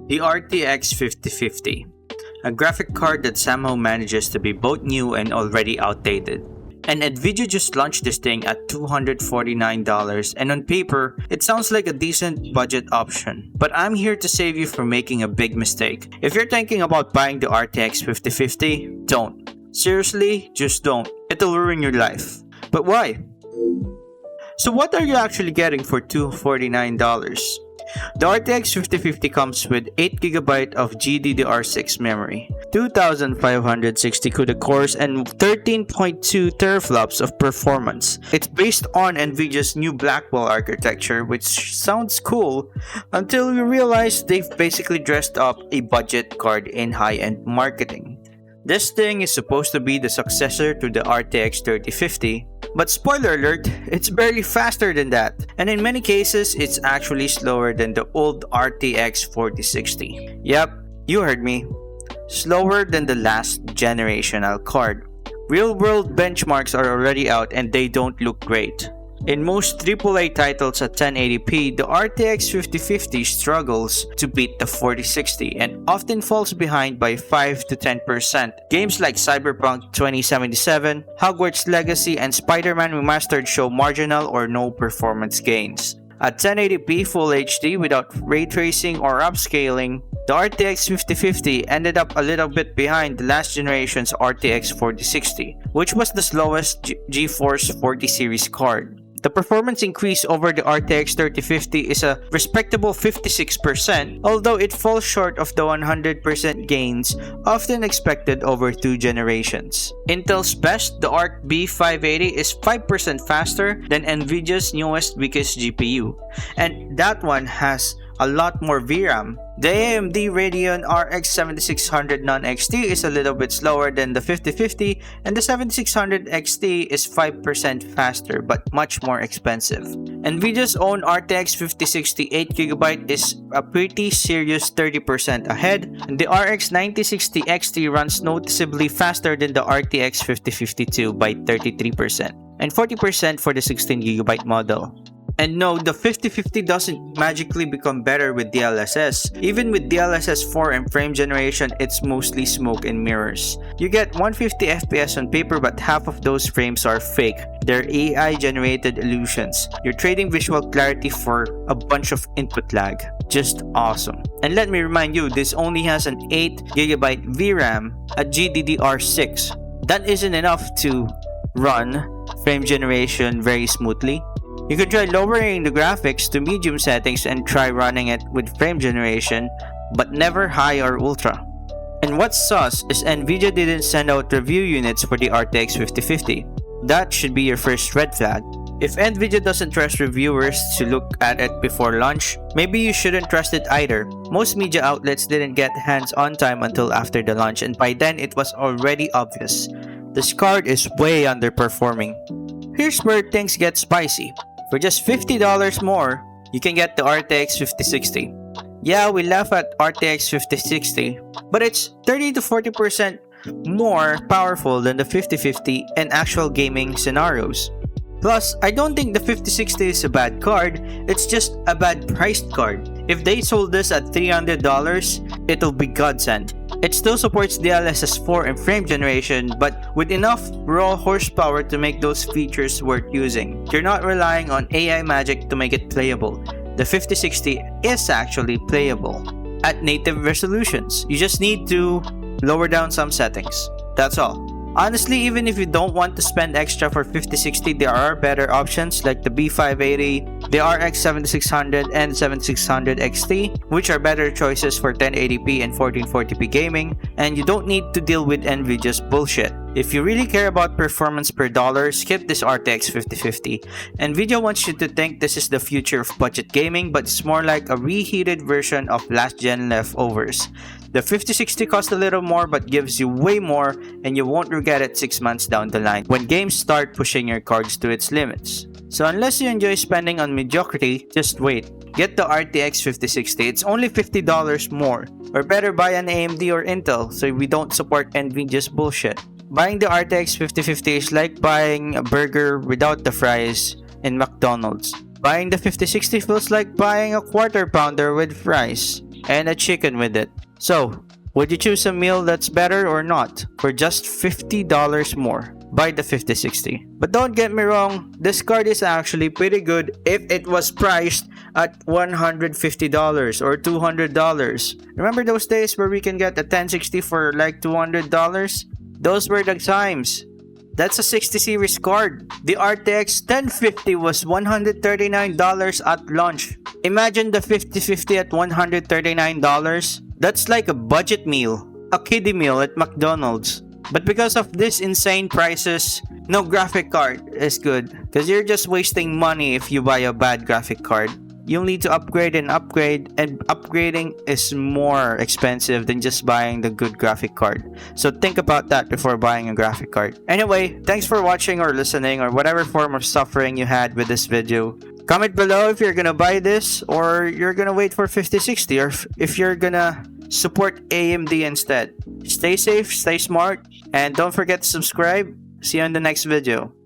The RTX 5050, a graphic card that somehow manages to be both new and already outdated. And Nvidia just launched this thing at $249, and on paper, it sounds like a decent budget option. But I'm here to save you from making a big mistake. If you're thinking about buying the RTX 5050, don't. Seriously, just don't. It'll ruin your life. But why? So what are you actually getting for $249? The RTX 5050 comes with 8GB of GDDR6 memory, 2560 CUDA cores, and 13.2 teraflops of performance. It's based on Nvidia's new Blackwell architecture, which sounds cool until you realize they've basically dressed up a budget card in high-end marketing. This thing is supposed to be the successor to the RTX 3050, but spoiler alert, it's barely faster than that, and in many cases, it's actually slower than the old RTX 4060. Yep, you heard me. Slower than the last generational card. Real-world benchmarks are already out and they don't look great. In most AAA titles at 1080p, the RTX 5050 struggles to beat the 4060 and often falls behind by 5 to 10%. Games like Cyberpunk 2077, Hogwarts Legacy, and Spider-Man Remastered show marginal or no performance gains. At 1080p Full HD without ray tracing or upscaling, the RTX 5050 ended up a little bit behind the last generation's RTX 4060, which was the slowest GeForce 40 series card. The performance increase over the RTX 3050 is a respectable 56%, although it falls short of the 100% gains often expected over 2 generations. Intel's best, the Arc B580, is 5% faster than Nvidia's newest weakest GPU, and that one has a lot more VRAM. The AMD Radeon RX 7600 non-XT is a little bit slower than the 5050, and the 7600 XT is 5% faster but much more expensive. Nvidia's own RTX 5060 8GB is a pretty serious 30% ahead, and the RX 9060 XT runs noticeably faster than the RTX 5052 by 33%, and 40% for the 16GB model. And no, the 5050 doesn't magically become better with DLSS. Even with DLSS 4 and frame generation, it's mostly smoke and mirrors. You get 150 FPS on paper, but half of those frames are fake. They're AI generated illusions. You're trading visual clarity for a bunch of input lag. Just awesome. And let me remind you, this only has an 8GB VRAM at GDDR6. That isn't enough to run frame generation very smoothly. You could try lowering the graphics to medium settings and try running it with frame generation, but never high or ultra. And what's sus is Nvidia didn't send out review units for the RTX 5050. That should be your first red flag. If Nvidia doesn't trust reviewers to look at it before launch, maybe you shouldn't trust it either. Most media outlets didn't get hands-on time until after the launch, and by then it was already obvious. This card is way underperforming. Here's where things get spicy. For just $50 more, you can get the RTX 5060. Yeah, we laugh at RTX 5060, but it's 30 to 40% more powerful than the 5050 in actual gaming scenarios. Plus, I don't think the 5060 is a bad card, it's just a bad priced card. If they sold this at $300, it'll be godsend. It still supports DLSS 4 and frame generation, but with enough raw horsepower to make those features worth using. You're not relying on AI magic to make it playable. The 5060 is actually playable at native resolutions. You just need to lower down some settings. That's all. Honestly, even if you don't want to spend extra for 5060, there are better options like the B580, the RX 7600, and 7600 XT, which are better choices for 1080p and 1440p gaming, and you don't need to deal with Nvidia's bullshit. If you really care about performance per dollar, skip this RTX 5050. Nvidia wants you to think this is the future of budget gaming, but it's more like a reheated version of last-gen leftovers. The 5060 costs a little more but gives you way more, and you won't regret it 6 months down the line when games start pushing your cards to its limits. So unless you enjoy spending on mediocrity, just wait. Get the RTX 5060, it's only $50 more. Or better buy an AMD or Intel so we don't support Nvidia's bullshit. Buying the RTX 5050 is like buying a burger without the fries in McDonald's. Buying the 5060 feels like buying a quarter pounder with fries. and a chicken with it. So, would you choose a meal that's better or not for just $50 more? Buy the 5060. But don't get me wrong, this card is actually pretty good if it was priced at $150 or $200. Remember those days where we can get a 1060 for like $200? Those were the times. That's a 60 series card. The RTX 1050 was $139 at launch. Imagine the 5050 at $139. That's like a budget meal, a kiddie meal at McDonald's. But because of these insane prices, no graphic card is good. Because you're just wasting money if you buy a bad graphic card. You'll need to upgrade, and upgrading is more expensive than just buying the good graphic card. So think about that before buying a graphic card. Anyway, thanks for watching or listening or whatever form of suffering you had with this video. Comment below if you're gonna buy this or you're gonna wait for 5060 or if you're gonna support AMD instead. Stay safe, stay smart, and don't forget to subscribe. See you in the next video.